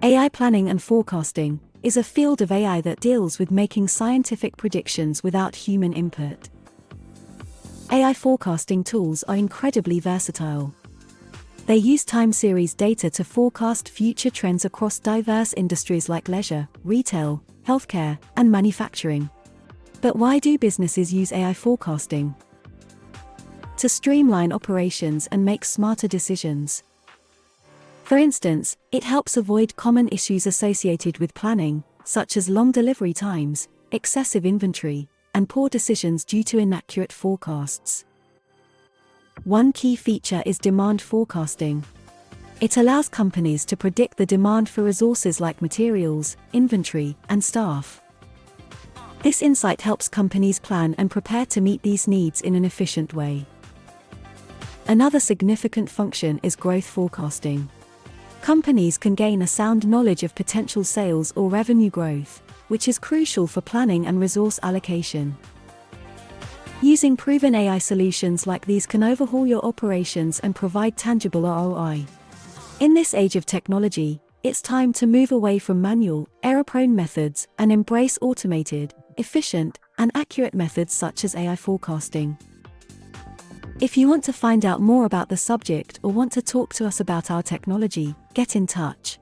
AI planning and forecasting is a field of AI that deals with making scientific predictions without human input. AI forecasting tools are incredibly versatile. They use time series data to forecast future trends across diverse industries like leisure, retail, healthcare, and manufacturing. But why do businesses use AI forecasting? To streamline operations and make smarter decisions. For instance, it helps avoid common issues associated with planning, such as long delivery times, excessive inventory, and poor decisions due to inaccurate forecasts. One key feature is demand forecasting. It allows companies to predict the demand for resources like materials, inventory, and staff. This insight helps companies plan and prepare to meet these needs in an efficient way. Another significant function is growth forecasting. Companies can gain a sound knowledge of potential sales or revenue growth, which is crucial for planning and resource allocation. Using proven AI solutions like these can overhaul your operations and provide tangible ROI. In this age of technology, it's time to move away from manual, error-prone methods and embrace automated, efficient, and accurate methods such as AI forecasting. If you want to find out more about the subject or want to talk to us about our technology, get in touch.